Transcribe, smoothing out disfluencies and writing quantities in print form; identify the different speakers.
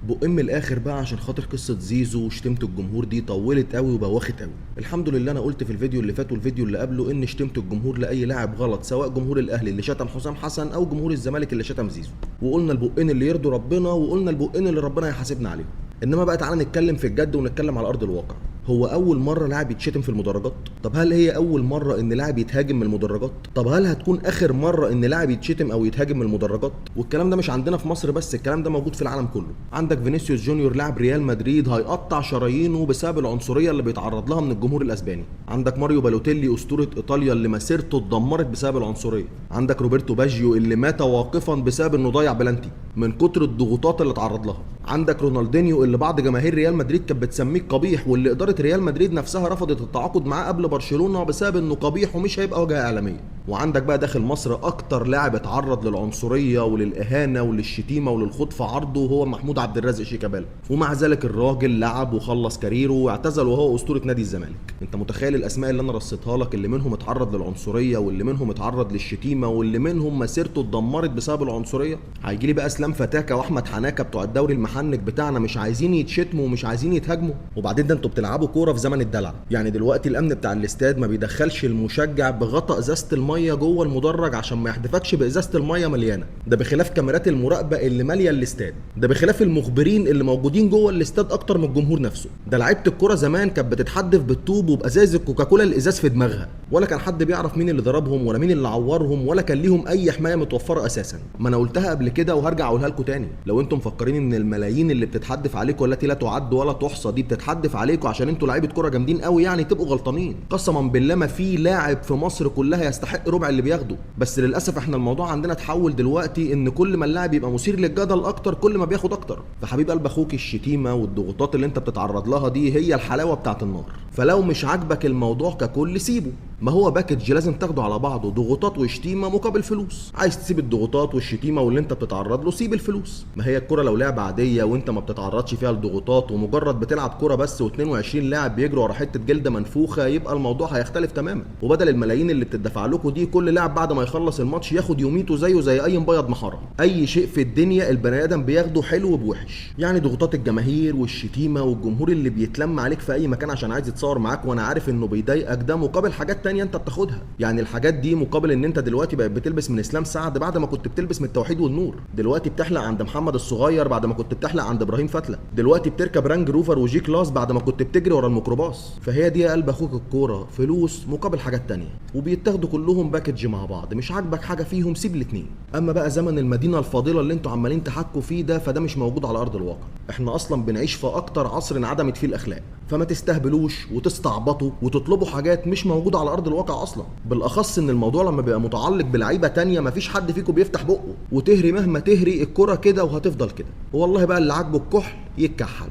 Speaker 1: بقم من الاخر بقى عشان خاطر قصه زيزو وشتمت الجمهور دي طولت قوي وبواخت قوي. الحمد لله انا قلت في الفيديو اللي فات والفيديو اللي قبله ان شتمت الجمهور لاي لاعب غلط، سواء جمهور الاهلي اللي شتم حسام حسن او جمهور الزمالك اللي شتم زيزو، وقلنا البقين اللي يرضوا ربنا وقلنا البقين اللي ربنا يحاسبنا عليهم. انما بقى تعالى نتكلم في الجد ونتكلم على ارض الواقع. هو اول مره لاعب يتشتم في المدرجات؟ طب هل هي اول مره ان لاعب يتهاجم من المدرجات؟ طب هل هتكون اخر مره ان لاعب يتشتم او يتهاجم من المدرجات؟ والكلام ده مش عندنا في مصر بس، الكلام ده موجود في العالم كله. عندك فينيسيوس جونيور لاعب ريال مدريد هيقطع شرايينه بسبب العنصريه اللي بيتعرض لها من الجمهور الاسباني. عندك ماريو بالوتيلي اسطوره ايطاليا اللي مسيرته اتدمرت بسبب العنصريه. عندك روبرتو باجيو اللي مات واقفا بسبب انه ضيع بلانتي من كتر الضغوطات اللي اتعرض لها. عندك رونالدينيو اللي بعض جماهير ريال مدريد كانت بتسميه قبيح، واللي اداره ريال مدريد نفسها رفضت التعاقد معاه قبل برشلونه بسبب انه قبيح ومش هيبقى واجهه اعلاميه. وعندك بقى داخل مصر اكتر لاعب اتعرض للعنصريه وللاهانه وللشتيمه وللخوض في عرضه هو محمود عبد الرازق شيكابالا، ومع ذلك الراجل لعب وخلص كاريره واعتزل وهو اسطوره نادي الزمالك. انت متخيل الاسماء اللي انا رصيتها لك اللي منهم اتعرض للعنصريه واللي منهم اتعرض للشتيمه واللي منهم مسيرته اتدمرت بسبب العنصريه؟ هيجي لي بقى اسلام فتاكه واحمد حناكه بتوع الدوري المحنك بتاعنا مش عايزين يتشتموا ومش عايزين يتهاجموا؟ وبعدين ده انتوا بتلعبوا كوره في زمن الدلع. يعني دلوقتي الامن بتاع الاستاد ما بيدخلش المشجع بغطاء ازازه الميه جوه المدرج عشان ما يحدفكش بازازه الميه مليانه، ده بخلاف كاميرات المراقبه اللي ماليه الاستاد، ده بخلاف المخبرين اللي موجودين جوه الاستاد اكتر من الجمهور نفسه. ده لعيبه الكوره زمان كانت بتتحدف بالطوب وبازاز الكوكاكولا الازاز في دماغها، ولا كان حد بيعرف مين اللي ضربهم ولا مين اللي عورهم ولا كان ليهم اي حمايه متوفره اساسا. ما انا قلتها قبل كده وهرجع اقولها لكم تاني، لو انتم مفكرين ان الملايين اللي بتتحدف عليكم والتي لا تعد ولا تحصى دي بتتحدف عليكم عشان انتوا لعيبه كوره جامدين قوي، يعني تبقوا غلطانين. قسما بالله ما في لاعب في مصر كلها يستحق ربع اللي بياخده، بس للاسف احنا الموضوع عندنا اتحول دلوقتي ان كل ما اللاعب يبقى مثير للجدل اكتر كل ما بياخد اكتر. فحبيب قلب اخوك، الشتيمه والضغوطات اللي انت بتتعرض لها دي هي الحلاوه بتاعت النار. فلو مش عاجبك الموضوع ككل سيبه، ما هو باكج لازم تاخده على بعضه، ضغوطات وشتيمه مقابل فلوس. عايز تسيب الضغوطات والشتيمه واللي انت بتتعرض له، سيب الفلوس. ما هي الكوره لو لعبه عاديه وانت ما بتتعرضش فيها لضغوطات ومجرد بتلعب كوره بس و22 لاعب بيجروا ورا حته جلده منفوخه، يبقى الموضوع هيختلف تماما. وبدل الملايين اللي بتدفع لكم دي، كل لاعب بعد ما يخلص الماتش ياخد يوميته زيه زي اي مبيض محرم. اي شيء في الدنيا البني ادم بياخده حلو بوحش، يعني ضغوطات الجماهير والشتيمه والجمهور اللي بيتلم عليك في اي مكان عشان عايز يتصور معاك وانا عارف انه بيضايقك، ده مقابل حاجات تانية انت بتاخدها. يعني الحاجات دي مقابل ان انت دلوقتي بقت بتلبس من اسلام سعد بعد ما كنت بتلبس من التوحيد والنور، دلوقتي بتحلق عند محمد الصغير بعد ما كنت بتحلق عند ابراهيم فتله، دلوقتي بتركب رانج روفر وجي كلاس بعد ما كنت بتجري ورا الميكروباص. فهي دي يا قلب اخوك الكوره، فلوس مقابل حاجات تانية، وبيتاخدوا كلهم باكج مع بعض. مش عاجبك حاجه فيهم سيب الاتنين. اما بقى زمن المدينه الفاضله اللي انتوا عمالين تحكوا فيه ده، فده مش موجود على ارض الواقع. احنا اصلا بنعيش في اكتر عصر انعدمت فيه الاخلاق، فما تستهبلوش وتستعبطوا وتطلبوا حاجات مش موجوده على ارض الواقع اصلا. بالاخص ان الموضوع لما بيبقى متعلق بلعيبه تانية مفيش حد فيكم بيفتح بقه، وتهري مهما تهري الكره كده وهتفضل كده. والله بقى اللي عاجبه الكحل يتكحل.